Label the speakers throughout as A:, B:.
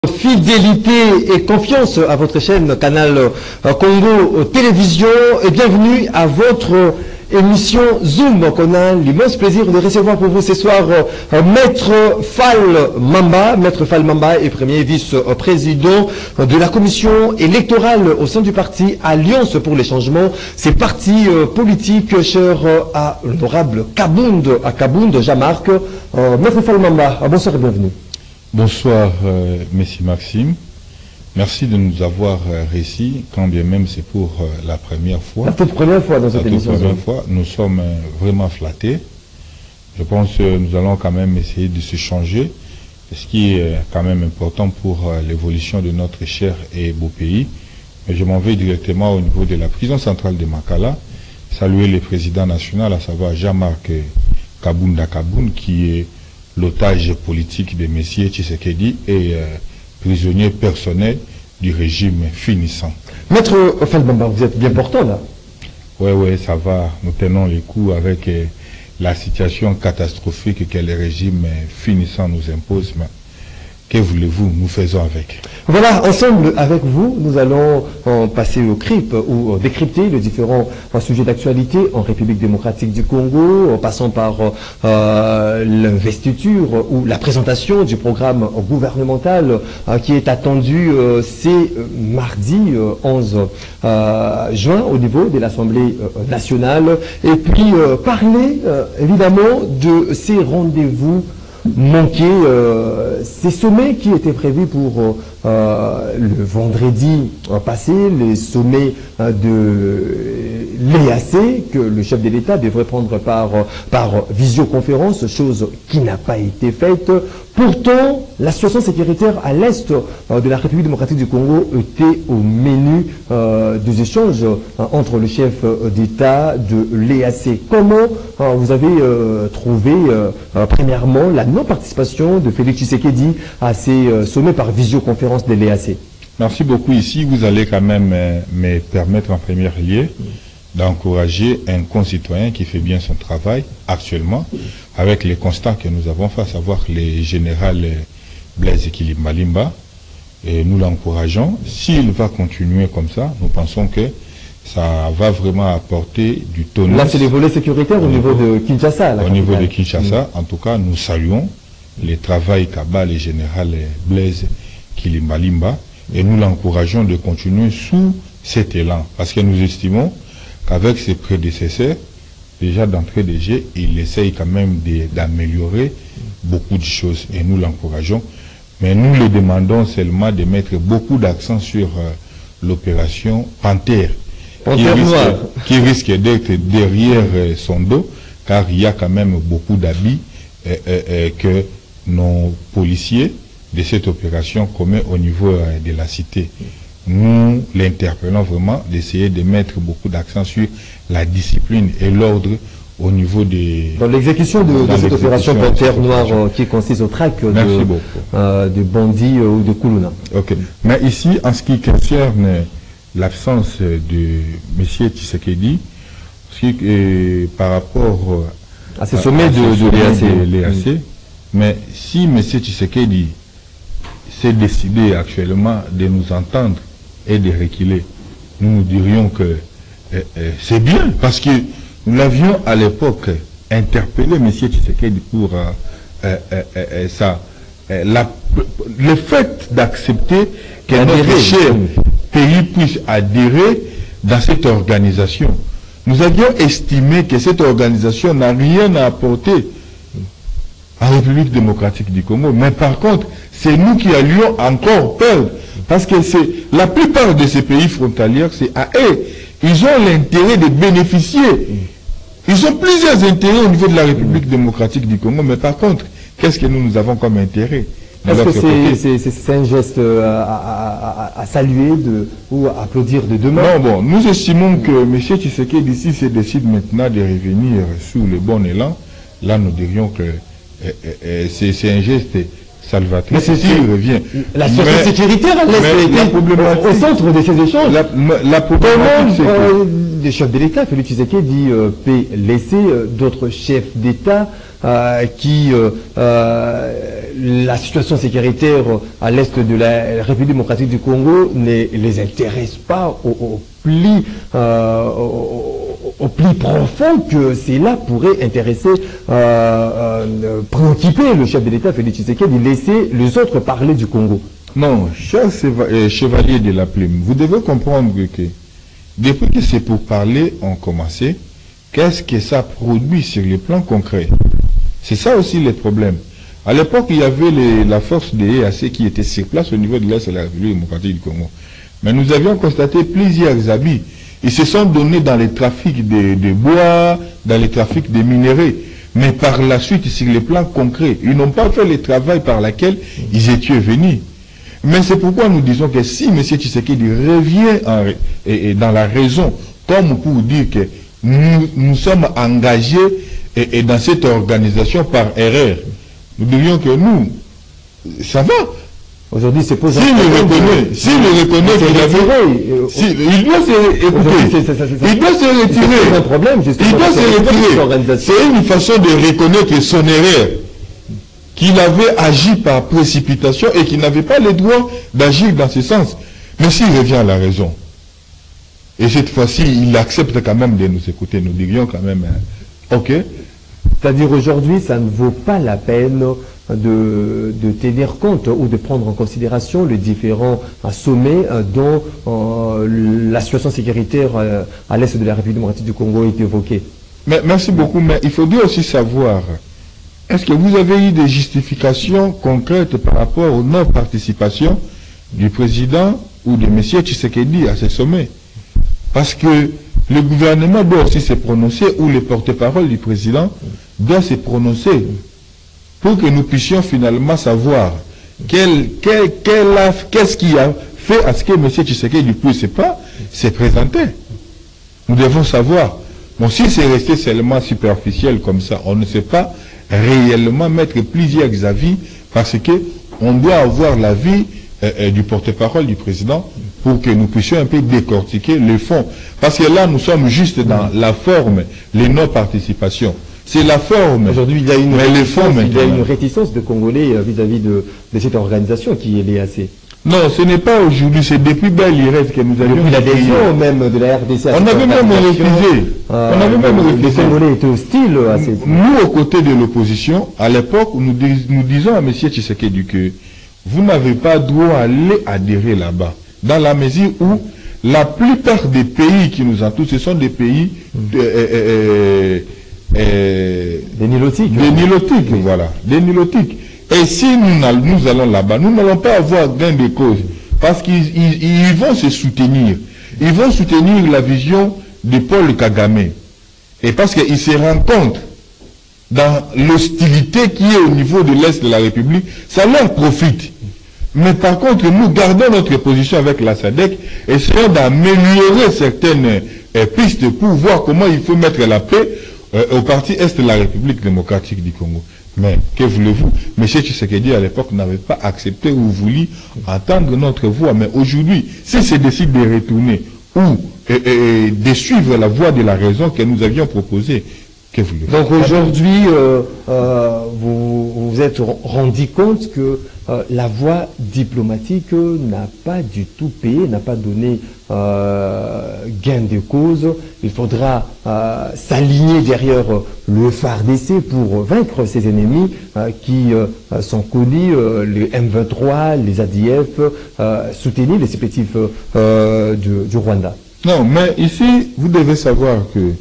A: Fidélité et confiance à votre chaîne Canal Congo Télévision et bienvenue à votre émission Zoom qu'on a l'immense plaisir de recevoir pour vous ce soir Maître Fall Mamba. Maître Fall Mamba est premier vice-président de la commission électorale au sein du parti Alliance pour les changements. C'est parti politique cher à l'honorable Kabound Jean-Marc. Maître Fall Mamba, bonsoir et bienvenue.
B: Bonsoir, Messie Maxime. Merci de nous avoir réussi, quand bien même c'est pour la première fois.
A: La toute première fois dans cette émission.
B: La toute première fois, nous sommes vraiment flattés. Je pense que nous allons quand même essayer de se changer, ce qui est quand même important pour l'évolution de notre cher et beau pays. Mais je m'en vais directement au niveau de la prison centrale de Makala, saluer le président national, à savoir Jean-Marc Kabound, qui est l'otage politique de M. Tshisekedi et prisonnier personnel du régime finissant.
A: Maître Fall Mamba, vous êtes bien portant là?
B: Oui, ça va. Nous tenons les coups avec la situation catastrophique que le régime finissant nous impose. Mais que voulez-vous, nous faisons avec.
A: Voilà, ensemble avec vous, nous allons passer au CRIP ou décrypter les différents sujets d'actualité en République démocratique du Congo, en passant par l'investiture ou la présentation du programme gouvernemental qui est attendu c'est mardi 11 juin au niveau de l'Assemblée nationale. Et puis parler évidemment de ces rendez-vous manqué ces sommets qui étaient prévus pour le vendredi passé, les sommets de l'EAC que le chef de l'État devrait prendre par visioconférence, chose qui n'a pas été faite. Pourtant, la situation sécuritaire à l'est de la République démocratique du Congo était au menu des échanges entre le chef d'État de l'EAC. Comment vous avez trouvé, premièrement, la non-participation de Félix Tshisekedi à ces sommets par visioconférence de l'EAC?
B: Merci beaucoup. Ici, vous allez quand même me permettre en premier lieu d'encourager un concitoyen qui fait bien son travail actuellement, avec les constats que nous avons fait, à savoir le général Blaise Kilimbalimba, et nous l'encourageons. S'il va continuer comme ça, nous pensons que ça va vraiment apporter du tonus.
A: Là, c'est les volets sécuritaires au niveau de Kinshasa.
B: Au niveau de Kinshasa, en tout cas, nous saluons le travail qu'a le général Blaise Kilimbalimba, et nous l'encourageons de continuer sous cet élan, parce que nous estimons qu'avec ses prédécesseurs, déjà d'entrée de jeu, il essaye quand même d'améliorer beaucoup de choses, et nous l'encourageons. Mais nous le demandons seulement de mettre beaucoup d'accent sur l'opération Panthère, qui risque d'être derrière son dos, car il y a quand même beaucoup d'habits que nos policiers de cette opération commettent au niveau de la cité. Nous l'interpellons vraiment d'essayer de mettre beaucoup d'accent sur la discipline et l'ordre au niveau des...
A: Dans l'exécution de cette opération Panthère Noire qui consiste au traque de bandits ou de Koulouna.
B: Ok. Mais ici, en ce qui concerne l'absence de M. Tshisekedi, par rapport
A: à ces sommets de
B: l'EAC, mais si M. Tshisekedi s'est décidé actuellement de nous entendre et de reculer, nous dirions que c'est bien, parce que nous l'avions à l'époque interpellé M. Tshisekedi pour ça. Le fait d'accepter que notre cher pays puisse adhérer dans cette organisation. Nous avions estimé que cette organisation n'a rien à apporter à la République démocratique du Congo. Mais par contre, c'est nous qui allions encore perdre. Parce que c'est la plupart de ces pays frontaliers, c'est à eux. Ils ont l'intérêt de bénéficier. Ils ont plusieurs intérêts au niveau de la République démocratique du Congo. Mais par contre, qu'est-ce que nous avons comme intérêt?
A: Est-ce que c'est un geste à saluer ou à applaudir de demain?
B: Non, bon, nous estimons que M. Tshisekedi, d'ici, se décide maintenant de revenir sous le bon élan. Là, nous dirions que c'est un geste salvatrice s'il revient.
A: La situation sécuritaire à l'Est au centre de ces échanges.
B: La problématique, c'est que
A: les chefs de l'État, Félix Tshisekedi peut laisser d'autres chefs d'État qui la situation sécuritaire à l'est de la République démocratique du Congo ne les intéresse pas au plus profond que cela pourrait intéresser, préoccuper le chef de l'État Félix Tshisekedi, de laisser les autres parler du Congo.
B: Non, cher chevalier de la plume, vous devez comprendre que depuis que ces pourparlers ont commencé, qu'est-ce que ça produit sur le plan concret? C'est ça aussi le problème. À l'époque, il y avait la force des EAC qui était sur place au niveau de l'Est de la République démocratique du Congo. Mais nous avions constaté plusieurs abus. Ils se sont donnés dans les trafics de bois, dans les trafics de minerais. Mais par la suite, sur le plan concret, ils n'ont pas fait le travail par lequel ils étaient venus. Mais c'est pourquoi nous disons que si M. Tshisekedi revient dans la raison, comme pour dire que nous sommes engagés dans cette organisation par erreur, nous dirions que nous, ça va.
A: Aujourd'hui, c'est posé.
B: S'il le reconnaît qu'il avait, il doit se retirer.
A: C'est un problème,
B: il doit se retirer. C'est une façon de reconnaître son erreur, qu'il avait agi par précipitation et qu'il n'avait pas le droit d'agir dans ce sens. Mais s'il revient à la raison, et cette fois-ci, il accepte quand même de nous écouter, nous dirions quand même, ok.
A: C'est-à-dire aujourd'hui, ça ne vaut pas la peine de tenir compte ou de prendre en considération les différents sommets dont la situation sécuritaire à l'est de la République démocratique du Congo est évoquée.
B: Mais, merci beaucoup, mais il faudrait aussi savoir, est-ce que vous avez eu des justifications concrètes par rapport aux non-participation du président ou de M. Tshisekedi à ces sommets? Parce que le gouvernement doit aussi se prononcer, ou le porte-parole du président doit se prononcer, pour que nous puissions finalement savoir qu'est-ce qui a fait à ce que M. Tshisekedi ne puisse pas se présenter. Nous devons savoir. Bon, si c'est resté seulement superficiel comme ça, on ne sait pas réellement mettre plusieurs avis, parce que on doit avoir l'avis du porte-parole du président pour que nous puissions un peu décortiquer le fond. Parce que là, nous sommes juste dans la forme, les non-participations. C'est la forme.
A: Aujourd'hui, il y a une réticence de Congolais vis-à-vis de cette organisation qui est l'EAC.
B: Non, ce n'est pas aujourd'hui, c'est depuis Bel-Irette que nous avions...
A: Depuis l'adhésion même de la RDC.
B: On avait même refusé.
A: Les Congolais étaient hostiles à cette...
B: Nous, aux côtés de l'opposition, à l'époque, nous disons à M. Tshisekedi que vous n'avez pas droit à aller adhérer là-bas. Dans la mesure où la plupart des pays qui nous entourent, ce sont des pays
A: des nilotiques.
B: Des nilotiques, voilà. Des nilotiques. Et si nous allons là-bas, nous n'allons pas avoir gain de cause. Parce qu'ils vont se soutenir. Ils vont soutenir la vision de Paul Kagame. Et parce qu'ils se rendent compte dans l'hostilité qui est au niveau de l'Est de la République, ça leur profite. Mais par contre, nous gardons notre position avec la SADC, essayons d'améliorer certaines pistes pour voir comment il faut mettre la paix au parti Est de la République démocratique du Congo. Mais que voulez-vous? M. Tshisekedi à l'époque n'avait pas accepté ou voulu entendre notre voix. Mais aujourd'hui, si c'est décide de retourner ou de suivre la voie de la raison que nous avions proposée, que voulez-vous?
A: Donc aujourd'hui, vous vous êtes rendu compte que la voie diplomatique n'a pas du tout payé, n'a pas donné gain de cause. Il faudra s'aligner derrière le FARDC pour vaincre ses ennemis qui sont connus, les M23, les ADF, soutenir les supplétifs du Rwanda.
B: Non, mais ici, vous devez savoir que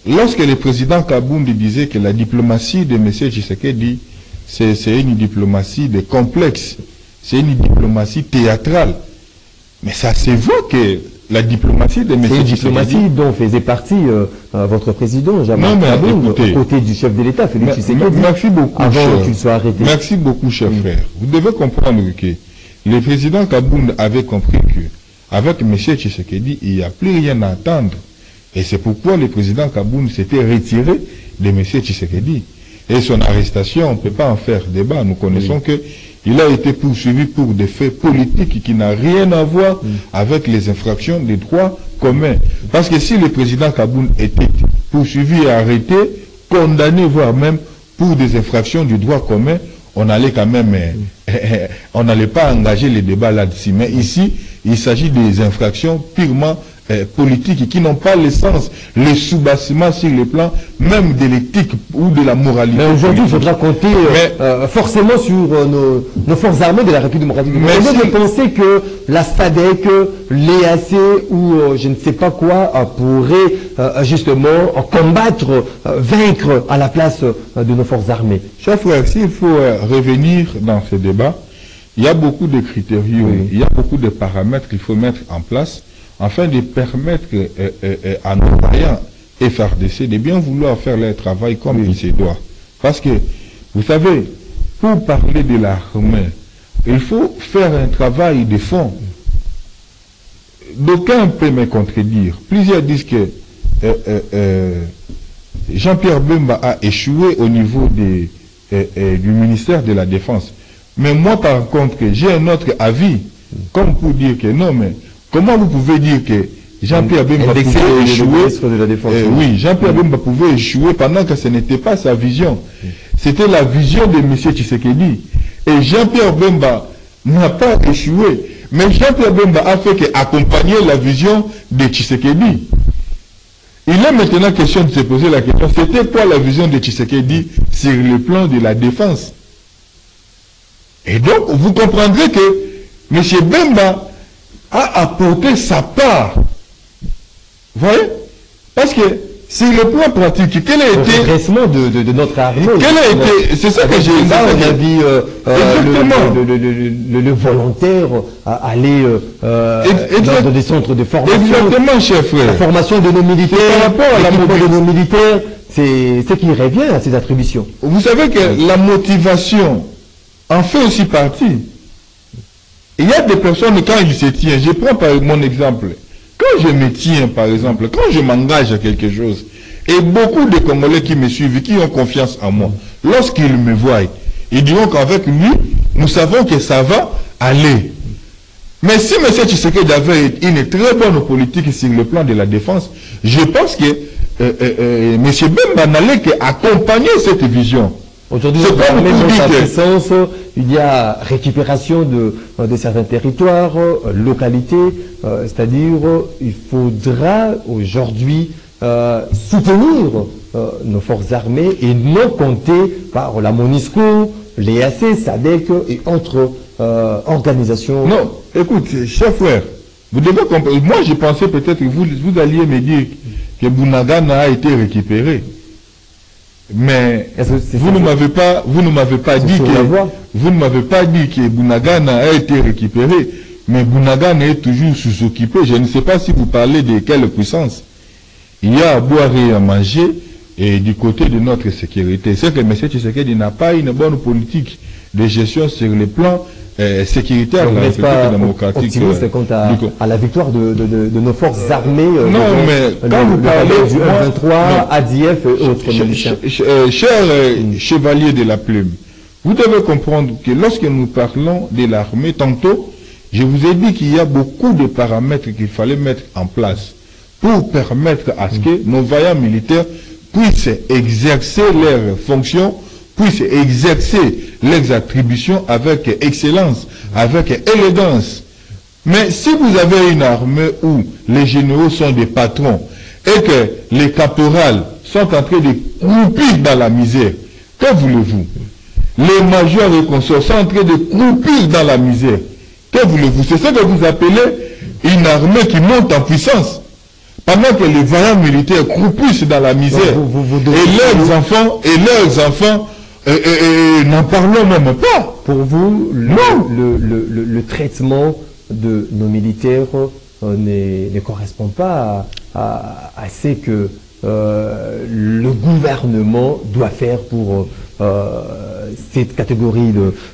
B: lorsque le président Kabound disait que la diplomatie de M. Tshisekedi, c'est une diplomatie de complexe, c'est une diplomatie théâtrale. Mais ça se voit que la diplomatie de M. Tshisekedi...
A: C'est une diplomatie dont faisait partie votre président, Jean-Marc Kabound, aux côtés du chef de l'État, Félix Tshisekedi,
B: merci beaucoup,
A: avant qu'il soit arrêté.
B: Merci beaucoup, cher frère. Vous devez comprendre que le président Kabound avait compris que avec M. Tshisekedi, il n'y a plus rien à attendre. Et c'est pourquoi le président Kabound s'était retiré de M. Tshisekedi. Et son arrestation, on ne peut pas en faire débat. Nous connaissons que il a été poursuivi pour des faits politiques qui n'ont rien à voir avec les infractions des droits communs. Parce que si le président Kaboun était poursuivi et arrêté, condamné, voire même pour des infractions du droit commun, on allait quand même, on n'allait pas engager les débats là-dessus. Mais ici, il s'agit des infractions purement politiques qui n'ont pas le sens, le sous-bassement sur le plan même de l'éthique ou de la moralité.
A: Mais aujourd'hui, il faudra compter forcément sur nos forces armées de la République démocratique du Congo. Vous pensez que la SADC, l'EAC ou je ne sais pas quoi pourrait justement combattre, vaincre à la place de nos forces armées?
B: Chers frères, s'il faut revenir dans ce débat, il y a beaucoup de critériums, il y a beaucoup de paramètres qu'il faut mettre en place afin de permettre à nos vaillants FARDC de bien vouloir faire leur travail comme il se doit. Parce que, vous savez, pour parler de l'armée, il faut faire un travail de fond. D'aucuns peuvent me contredire. Plusieurs disent que Jean-Pierre Bemba a échoué au niveau du ministère de la Défense. Mais moi, par contre, j'ai un autre avis, comme pour dire que non, mais comment vous pouvez dire que Jean-Pierre Bemba pouvait échouer? Oui, Jean-Pierre Bemba pouvait échouer pendant que ce n'était pas sa vision. C'était la vision de M. Tshisekedi. Et Jean-Pierre Bemba n'a pas échoué. Mais Jean-Pierre Bemba a fait qu'accompagner la vision de Tshisekedi. Il est maintenant question de se poser la question, c'était quoi la vision de Tshisekedi sur le plan de la défense? Et donc, vous comprendrez que M. Bemba a apporté sa part. Vous voyez? Parce que, sur le plan pratique, quel a été...
A: Le redressement de notre armée.
B: Quel a été... C'est ça que j'ai dit.
A: On a vu le volontaire aller dans des centres de formation.
B: Exactement, chef frère.
A: La formation de nos militaires,
B: par rapport à la
A: motivation de nos militaires, c'est ce qui revient à ces attributions.
B: Vous savez que la motivation en fait aussi partie. Il y a des personnes, quand ils se tiennent, je prends par mon exemple, quand je me tiens par exemple, quand je m'engage à quelque chose, et beaucoup de Congolais qui me suivent, qui ont confiance en moi, lorsqu'ils me voient, ils diront qu'avec lui, nous savons que ça va aller. Mais si M. Tshisekedi avait une très bonne politique sur le plan de la défense, je pense que M. Bemba n'allait qu'accompagner cette vision.
A: Aujourd'hui, il y a récupération de certains territoires, localités, c'est-à-dire il faudra aujourd'hui soutenir nos forces armées et non compter par la MONUSCO, l'EAC, SADC et autres organisations.
B: Non, écoute, chef frère, vous devez comprendre. Moi, je pensais peut-être que vous alliez me dire que Bunagana a été récupéré. Mais vous ne m'avez pas dit que Bunagana a été récupéré, mais Bunagana est toujours sous-occupé. Je ne sais pas si vous parlez de quelle puissance. Il y a à boire et à manger, et du côté de notre sécurité. C'est que M. Tshisekedi n'a pas une bonne politique de gestion sur le plan sécuritaire de la République démocratique.
A: Optimiste quant à la victoire de nos forces armées.
B: Non, mais quand vous parlez
A: du 23, ADF et autres miliciens.
B: Cher chevalier de la plume, vous devez comprendre que lorsque nous parlons de l'armée, tantôt, je vous ai dit qu'il y a beaucoup de paramètres qu'il fallait mettre en place pour permettre à ce que nos vaillants militaires puissent exercer leurs fonctions, puissent exercer leurs attributions avec excellence, avec élégance. Mais si vous avez une armée où les généraux sont des patrons et que les caporals sont en train de croupir dans la misère, que voulez-vous? Les majors et consorts sont en train de croupir dans la misère. Que voulez-vous? C'est ce que vous appelez une armée qui monte en puissance. Pendant que les vaillants militaires croupissent dans la misère, et leurs enfants, n'en parlons même pas.
A: Pour vous, le traitement de nos militaires ne correspond pas à ce que le gouvernement doit faire pour cette catégorie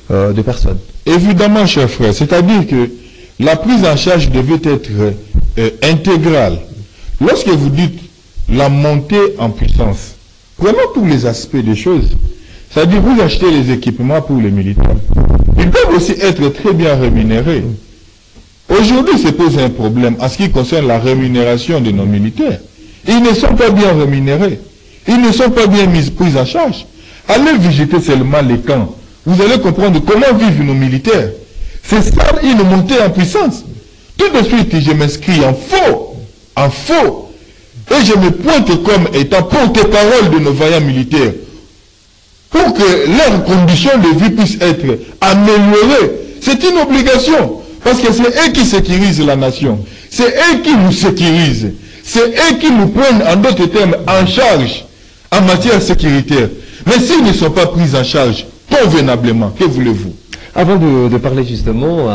A: de personnes.
B: Évidemment, cher frère, c'est-à-dire que la prise en charge devait être intégrale. Lorsque vous dites la montée en puissance, vraiment tous les aspects des choses, C'est-à-dire, vous achetez les équipements pour les militaires. Ils peuvent aussi être très bien rémunérés. Aujourd'hui, se pose un problème en ce qui concerne la rémunération de nos militaires. Ils ne sont pas bien rémunérés. Ils ne sont pas bien pris en charge. Allez visiter seulement les camps. Vous allez comprendre comment vivent nos militaires. C'est ça une montée en puissance. Tout de suite, je m'inscris en faux. En faux. Et je me pointe comme étant porte-parole de nos vaillants militaires. Pour que leurs conditions de vie puissent être améliorées. C'est une obligation. Parce que c'est eux qui sécurisent la nation. C'est eux qui nous sécurisent. C'est eux qui nous prennent, en d'autres termes, en charge en matière sécuritaire. Mais s'ils ne sont pas pris en charge convenablement, que voulez-vous?
A: Avant de parler justement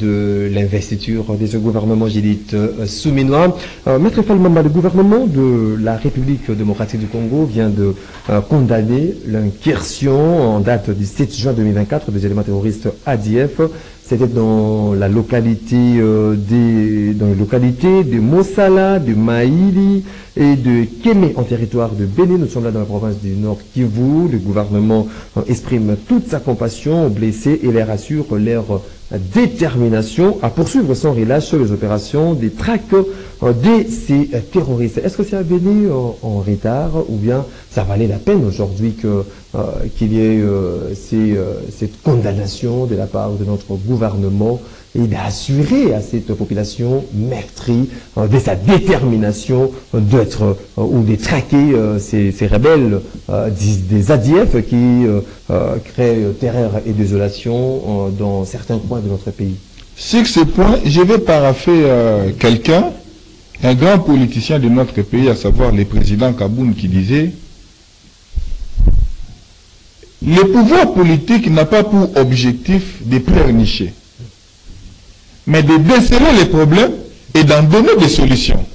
A: de l'investiture de ce gouvernement, j'ai dit souminois, Maître Falmamba, le gouvernement de la République démocratique du Congo vient de condamner l'incursion en date du 7 juin 2024 des éléments terroristes ADF. C'était dans la localité de Mosala, de Maïli et de Kémé en territoire de Bénin. Nous sommes là dans la province du Nord Kivu. Le gouvernement exprime toute sa compassion aux blessés et les rassure leur détermination à poursuivre sans relâche les opérations des traques de ces terroristes. Est-ce que c'est venu en retard ou bien ça valait la peine aujourd'hui qu'il y ait cette condamnation de la part de notre gouvernement et d'assurer à cette population meurtrie de sa détermination d'être ou de traquer ces rebelles des ADF qui créent terreur et désolation dans certains coins de notre pays?
B: Sur ce point, je vais parapher quelqu'un, un grand politicien de notre pays, à savoir le président Kaboun, qui disait: le pouvoir politique n'a pas pour objectif de pleurnicher, mais de déceler les problèmes et d'en donner des solutions.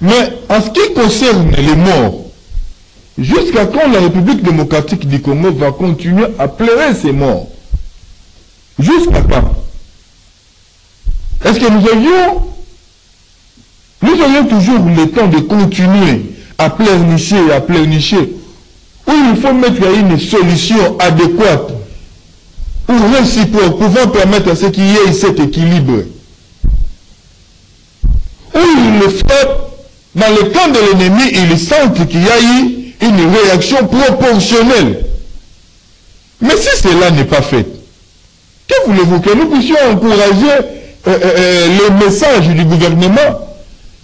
B: Mais en ce qui concerne les morts, jusqu'à quand la République démocratique du Congo va continuer à pleurer ces morts? Jusqu'à quand? Est-ce que nous aurions toujours le temps de continuer à pleurnicher, où il faut mettre une solution adéquate ou réciproque pouvant permettre à ce qu'il y ait cet équilibre? Où il le fait, dans le camp de l'ennemi, il sent qu'il y a eu une réaction proportionnelle. Mais si cela n'est pas fait, que voulez-vous? Que nous puissions encourager le message du gouvernement?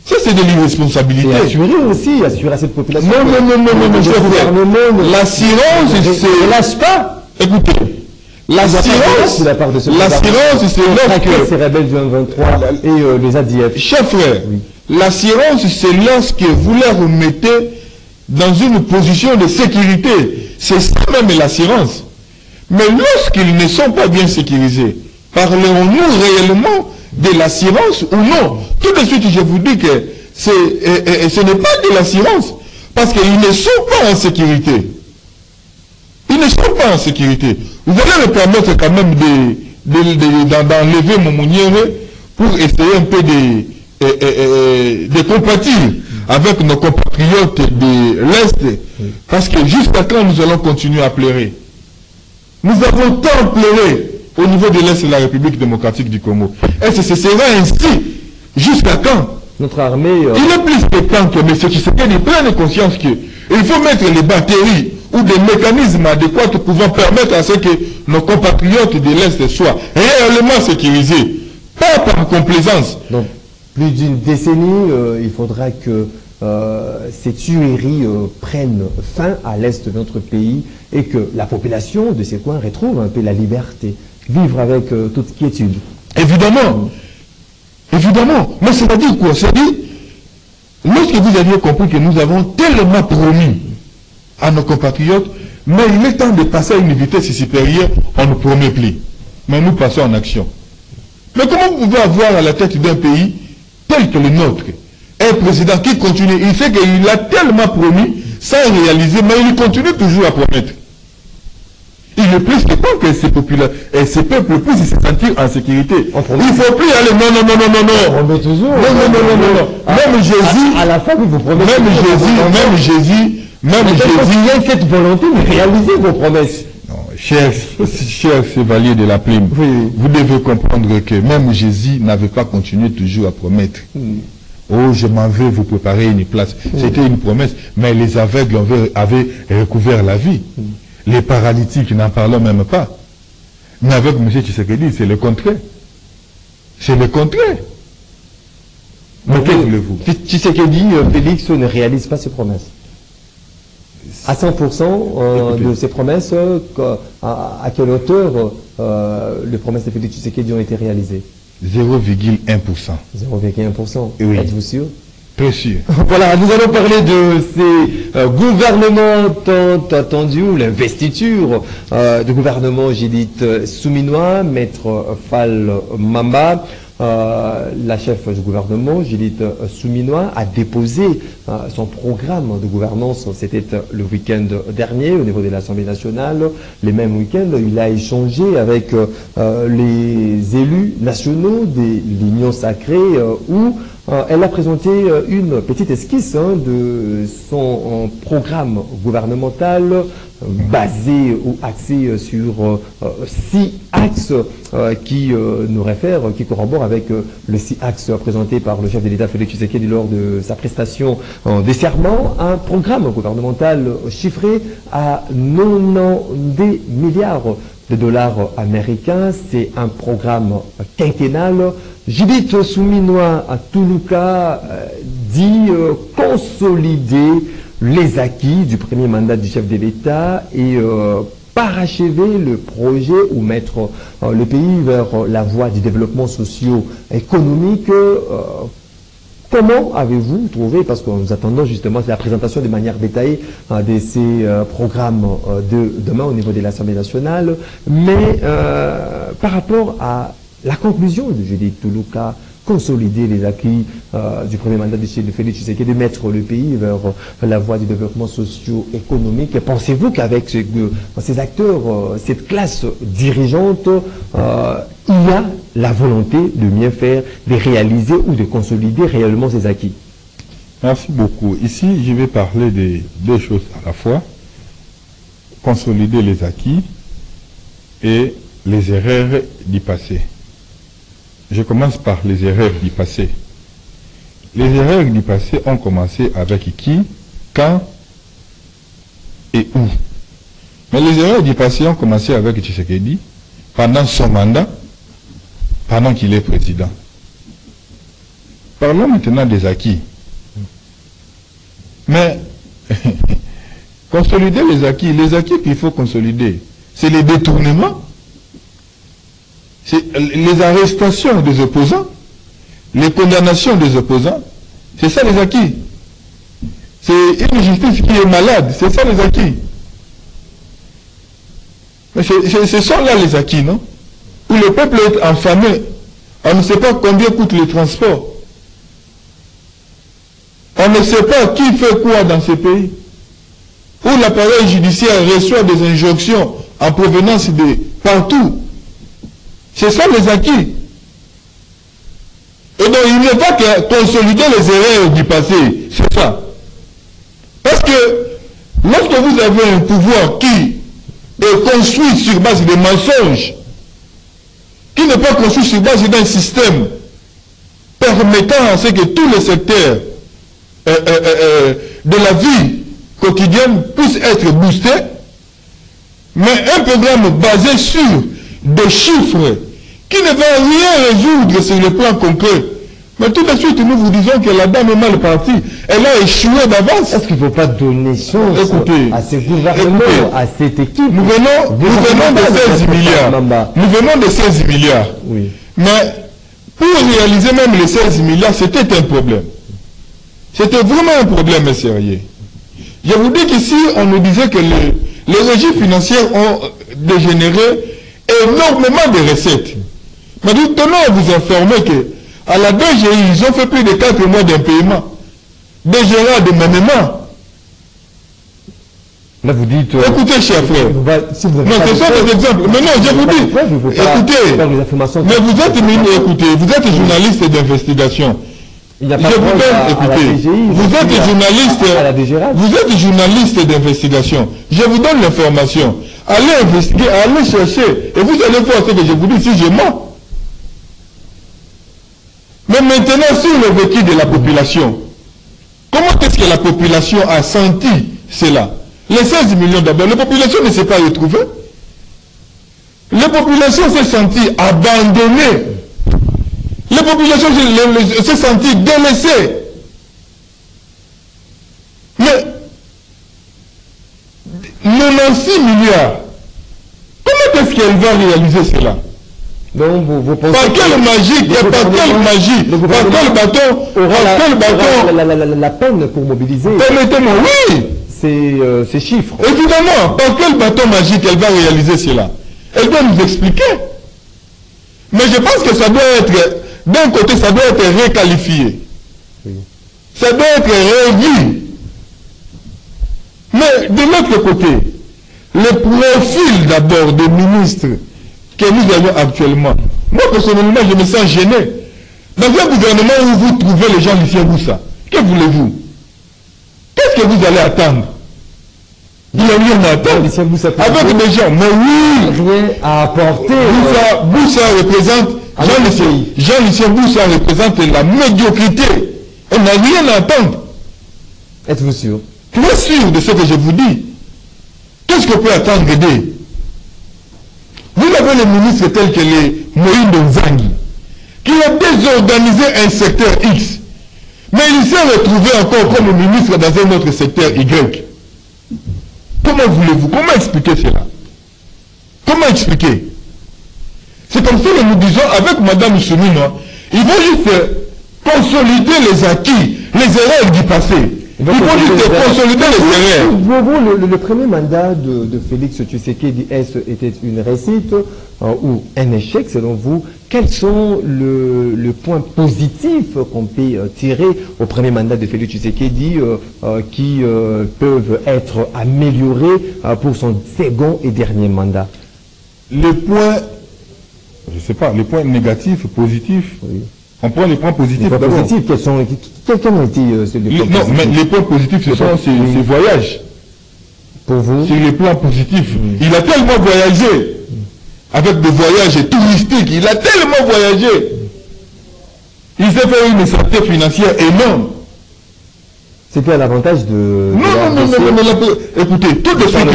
B: Ça, c'est de l'irresponsabilité.
A: Et assurer à cette population.
B: Non, l'assurance, c'est...
A: Ne lâche pas.
B: Écoutez, l'assurance, c'est lorsque...
A: ces rebelles du M23 et les ADF.
B: Chers frères, oui. L'assurance, c'est lorsque vous les remettez dans une position de sécurité. C'est ça même l'assurance. Mais lorsqu'ils ne sont pas bien sécurisés, parlerons-nous réellement de l'assurance ou non? Tout de suite, je vous dis que ce n'est pas de l'assurance, parce qu'ils ne sont pas en sécurité. Ils ne sont pas en sécurité. Vous allez me permettre quand même d'enlever mon mounière pour essayer un peu de compatir avec nos compatriotes de l'Est, parce que jusqu'à quand nous allons continuer à pleurer? Nous avons tant pleuré au niveau de l'Est de la République démocratique du Congo. Est-ce que ce sera ainsi jusqu'à quand?
A: Notre armée...
B: Il est plus que temps que M. Tshisekedi prenne conscience qu'il faut mettre les batteries ou des mécanismes adéquats pouvant permettre à ce que nos compatriotes de l'Est soient réellement sécurisés, pas par complaisance.
A: Donc, plus d'une décennie, il faudra que ces tueries prennent fin à l'Est de notre pays et que la population de ces coins retrouve un peu la liberté. Vivre avec toute quiétude.
B: Évidemment. Évidemment. Mais ça veut dire quoi? Ça dit, lorsque vous aviez compris que nous avons tellement promis à nos compatriotes, mais il est temps de passer à une vitesse supérieure, on ne promet plus. Mais nous passons en action. Mais comment vous pouvez avoir à la tête d'un pays tel que le nôtre un président qui continue? Il sait qu'il a tellement promis sans réaliser, mais il continue toujours à promettre. Il est plus que temps que ces peuples puissent se sentir en sécurité. Il ne faut plus aller. Non.
A: On met toujours.
B: Non. Même Jésus.
A: À la fin, vous promettez.
B: Même Même
A: il y a cette volonté de réaliser vos promesses.
B: Non, chers chevaliers de la plume,
A: Oui.
B: vous devez comprendre que même Jésus n'avait pas continué toujours à promettre. Oh, je m'en vais vous préparer une place. C'était une promesse, mais les aveugles avaient recouvert la vie. Les paralytiques, n'en parlons même pas. Mais avec M. Tshisekedi, c'est le contraire. C'est le contraire. Mais que voulez-vous?
A: Tshisekedi, Félix ne réalise pas ses promesses. À 100% de ces promesses, à quelle hauteur les promesses de Félix Tshisekedi ont été réalisées?
B: 0,1%.
A: 0,1%.
B: Oui.
A: Êtes-vous sûr?
B: Très sûr.
A: Voilà, nous allons parler de ces gouvernements tant attendus, ou l'investiture du gouvernement Judith Souminois, Maître Fall Mamba. La chef du gouvernement, Judith Souminois, a déposé son programme de gouvernance. C'était le week-end dernier au niveau de l'Assemblée nationale. Les mêmes week-ends, il a échangé avec les élus nationaux de l'Union sacrée où elle a présenté une petite esquisse de son programme gouvernemental basé ou axé sur 6 axes qui nous réfèrent, qui corroborent avec les 6 axes présentés par le chef de l'État Félix Tshisekedi lors de sa prestation des serments. Un programme gouvernemental chiffré à 90 milliards de dollars américains. C'est un programme quinquennal. Judith Souminois à Toulouka dit consolider les acquis du premier mandat du chef de l'État et parachever le projet ou mettre le pays vers la voie du développement socio-économique. Comment avez-vous trouvé, parce que nous attendons justement la présentation de manière détaillée de ces programmes de demain au niveau de l'Assemblée nationale, mais par rapport à la conclusion de Judith Toulouka, consolider les acquis du premier mandat de Félix Tshisekedi, de mettre le pays vers la voie du développement socio-économique. Pensez-vous qu'avec ces acteurs, cette classe dirigeante, il y a la volonté de mieux faire, de réaliser ou de consolider réellement ces acquis?
B: Merci beaucoup. Ici, je vais parler de 2 choses à la fois. Consolider les acquis et les erreurs du passé. Je commence par les erreurs du passé. Les erreurs du passé ont commencé avec qui, quand et où. Mais les erreurs du passé ont commencé avec Tshisekedi pendant son mandat, pendant qu'il est président. Parlons maintenant des acquis. Mais consolider les acquis qu'il faut consolider, c'est les détournements. C'est les arrestations des opposants, les condamnations des opposants, c'est ça les acquis. C'est une justice qui est malade, c'est ça les acquis. Mais ce sont là les acquis, non? Où le peuple est affamé, on ne sait pas combien coûte le transport. On ne sait pas qui fait quoi dans ce pays. Où l'appareil judiciaire reçoit des injonctions en provenance de partout. C'est ça les acquis. Et donc il n'est pas que consolider les erreurs du passé, c'est ça. Parce que lorsque vous avez un pouvoir qui est construit sur base de mensonges, qui n'est pas construit sur base d'un système permettant à ce que tous les secteurs de la vie quotidienne puissent être boostés, mais un programme basé sur des chiffres qui ne va rien résoudre sur le plan concret. Mais tout de suite, nous vous disons que la dame est mal partie. Elle a échoué d'avance.
A: Est-ce qu'il ne faut pas donner chance à ces gouvernements, à cette équipe?
B: Nous venons de 16 milliards. Nous venons de 16 milliards.
A: Oui.
B: Mais pour réaliser même les 16 milliards, c'était un problème. C'était vraiment un problème sérieux. Je vous dis qu'ici, on nous disait que les régies financières ont dégénéré énormément de recettes. Mais nous tenons à vous informer que à la DGI, ils ont fait plus de 4 mois d'impayement. DGA de même.
A: Là, vous dites...
B: écoutez, cher frère.
A: Si vous
B: non, ce sont des exemples. Mais non, je vous dis... Écoutez, mais vous êtes journaliste d'investigation.
A: Il n'y a
B: Je
A: pas de
B: vous
A: preuve
B: donne,
A: à la
B: écoutez,
A: DGI,
B: vous êtes journaliste,
A: à la DGRAS.
B: vous êtes journaliste d'investigation. Je vous donne l'information. Allez investiguer, allez chercher, et vous allez voir ce que je vous dis si je mens. Mais maintenant, sur le vécu de la population, comment est-ce que la population a senti cela? Les 16 millions d'abord, la population ne s'est pas retrouvée. La population s'est sentie abandonnée. La population s'est sentie délaissée. Mais 96 milliards, comment est-ce qu'elle va réaliser cela?
A: Donc vous pensez
B: par quelle magie, par quelle magie, par quel bâton,
A: la peine pour mobiliser?
B: Permettez-moi, oui,
A: ces chiffres.
B: Évidemment, par quel bâton magique elle va réaliser cela? Elle doit nous expliquer. Mais je pense que ça doit être, d'un côté, ça doit être requalifié. Oui. Ça doit être revu. Mais de l'autre côté, le profil d'abord des ministres que nous avons actuellement, moi personnellement, je me sens gêné. Dans un gouvernement où vous trouvez les gens Lucien Boussa, que voulez-vous? Qu'est-ce que vous allez attendre? Il n'y a rien à attendre. Avec des gens, mais oui,
A: rien à apporter.
B: Boussa représente, Jean-Lucien Boussa représente la médiocrité. On n'a rien à attendre.
A: Êtes-vous sûr?
B: Très sûr de ce que je vous dis. Qu'est-ce qu'on peut attendre d'aider? Vous avez les ministres tels que les Moïse Nzangi, qui a désorganisé un secteur X, mais il s'est retrouvé encore comme ministre dans un autre secteur Y. Comment voulez-vous? Comment expliquer cela? Comment expliquer? C'est comme ça que nous disons avec Mme Soumina, il faut juste consolider les acquis, les erreurs du passé. Il faut juste consolider les erreurs.
A: Le premier mandat de Félix Tshisekedi était une réussite ou un échec selon vous? Quels sont les points positifs qu'on peut tirer au premier mandat de Félix Tshisekedi qui peuvent être améliorés pour son second et dernier mandat?
B: Les points, je ne sais pas, les points négatifs, positifs. Oui. On prend les points positifs d'abord.
A: Quels ont été les points positifs?
B: Non, mais les points positifs, ce sont ces voyages.
A: Pour vous?
B: Sur les plans positifs. Il a tellement voyagé, avec des voyages touristiques, il a tellement voyagé. Il s'est fait une santé financière énorme.
A: C'était à l'avantage de...
B: Non, écoutez, tout de suite,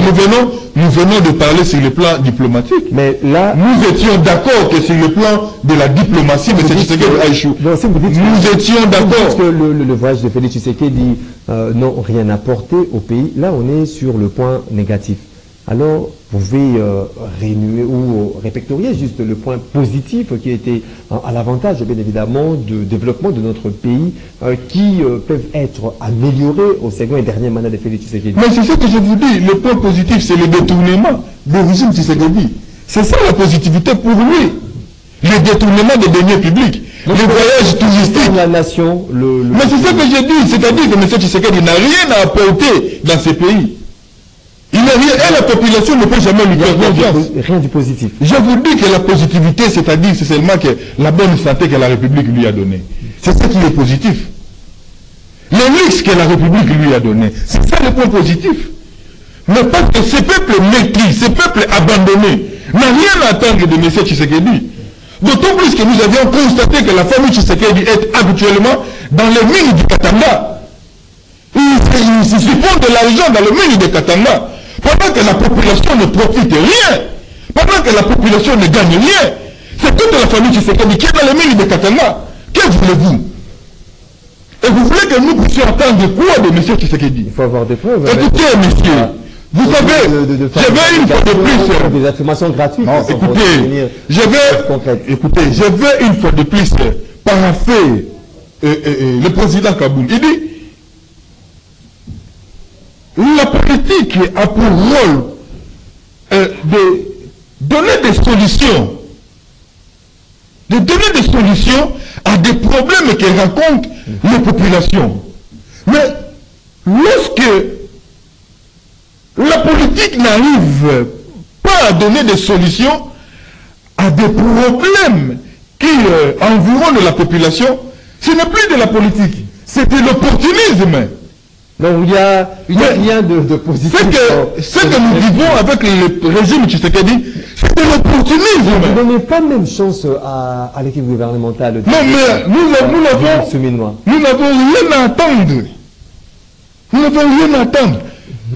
B: nous venons de parler sur le plan diplomatique.
A: Mais là...
B: Nous étions d'accord que sur le plan de la diplomatie, M. Tshisekedi a échoué. Nous étions d'accord.
A: Que le voyage de Félix Tshisekedi n'ont rien apporté au pays. Là, on est sur le point négatif. Alors, vous pouvez réunir ou répertorier juste le point positif qui était à l'avantage, bien évidemment, du développement de notre pays, qui peuvent être améliorés au second et dernier mandat de Félix Tshisekedi.
B: Mais c'est ce que je vous dis, le point positif, c'est le détournement du régime Tshisekedi. C'est ça la positivité pour lui. Le détournement des deniers publics, les voyages touristiques.
A: La nation,
B: Mais c'est ce que j'ai dit, c'est-à-dire que M. Tshisekedi n'a rien à apporter dans ces pays. Il n'a rien, et la population ne peut jamais lui faire confiance.
A: Rien du positif.
B: Je vous dis que la positivité, c'est-à-dire c'est seulement que la bonne santé que la République lui a donnée. C'est ça qui est positif. Le luxe que la République lui a donné, c'est ça le point positif. Mais parce que ce peuple métis, ce peuple abandonné, n'a rien à attendre de M. Tshisekedi. D'autant plus que nous avions constaté que la famille Tshisekedi est habituellement dans les mines du Katanga. Ils se font de l'argent dans les mines du Katanga. Pendant que la population ne profite rien, pendant que la population ne gagne rien, c'est toute la famille Tshisekedi qui est dans les mines de Katanga. Que voulez-vous? Et vous voulez que nous puissions attendre quoi de M. Tshisekedi?
A: Il faut avoir des preuves.
B: Écoutez, monsieur, vous savez, j'avais une fois de plus...
A: Des affirmations gratuites.
B: Non, écoutez, je vais une fois de plus parapher le président Kaboul. Il dit, la politique a pour rôle de donner des solutions. De donner des solutions à des problèmes que rencontrent les populations. Mais lorsque la politique n'arrive pas à donner des solutions à des problèmes qui environnent la population, Ce n'est plus de la politique, c'est de l'opportunisme.
A: Donc il y a rien de positif.
B: Ce que nous vivons avec le régime Tshisekedi, c'est de l'opportunisme.
A: Vous ne donnez pas même chance à l'équipe gouvernementale.
B: Non, mais nous n'avons rien à attendre. Nous n'avons rien à attendre.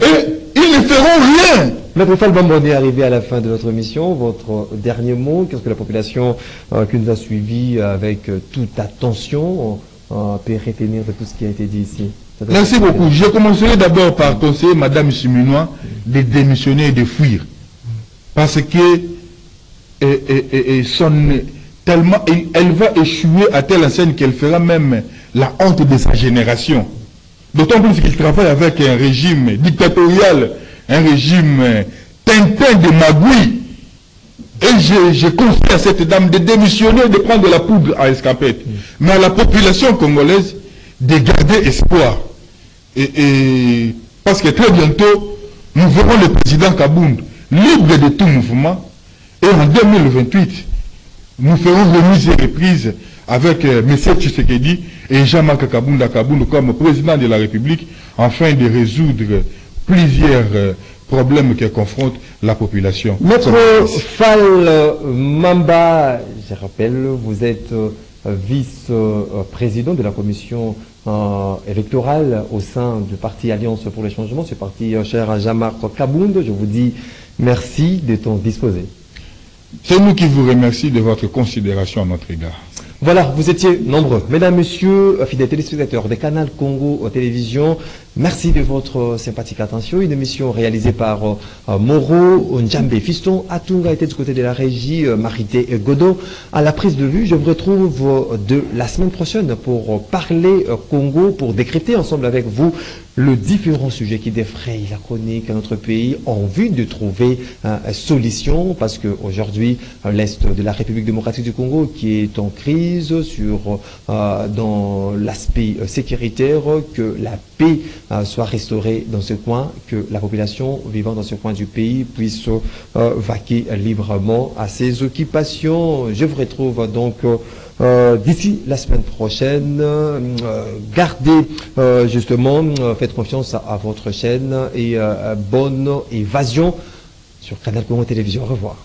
B: Et ils ne feront rien.
A: Maître Fall Bamba, on est arrivé à la fin de notre émission. Votre dernier mot, qu'est-ce que la population qui nous a suivis avec toute attention peut retenir de tout ce qui a été dit ici?
B: Merci beaucoup. Je commencerai d'abord par conseiller Madame Simunois de démissionner et de fuir. Parce que elle va échouer à telle enseigne qu'elle fera même la honte de sa génération. D'autant plus qu'il travaille avec un régime dictatorial, un régime tintin de magouille. Et je conseille à cette dame de démissionner, de prendre de la poudre à escapette. Mais à la population congolaise, de garder espoir. Parce que très bientôt, nous verrons le président Kabound libre de tout mouvement. Et en 2028, nous ferons remise et reprise avec M. Tshisekedi et Jean-Marc Kabound comme président de la République, afin de résoudre plusieurs problèmes que confronte la population.
A: Maître Fall Mamba, je rappelle, vous êtes vice-président de la commission électorale au sein du parti Alliance pour le changement, ce parti cher à Jean-Marc Kabound. Je vous dis merci de ton disposé.
B: C'est nous qui vous remercions de votre considération à notre égard.
A: Voilà, vous étiez nombreux. Mesdames, Messieurs, fidèles téléspectateurs de Canal Congo Télévision, merci de votre sympathique attention. Une émission réalisée par Moro Njambe Fiston. Atunga était du côté de la régie, Marité Godot. À la prise de vue, je vous retrouve de la semaine prochaine pour parler Congo, pour décrypter ensemble avec vous le différent sujet qui défraye la chronique à notre pays en vue de trouver une solution, parce qu'aujourd'hui, l'Est de la République démocratique du Congo qui est en crise dans l'aspect sécuritaire, que la paix soit restaurée dans ce coin, que la population vivant dans ce coin du pays puisse vaquer librement à ses occupations. Je vous retrouve donc d'ici la semaine prochaine. Gardez justement, faites confiance à votre chaîne et bonne évasion sur Canal Congo Télévision. Au revoir.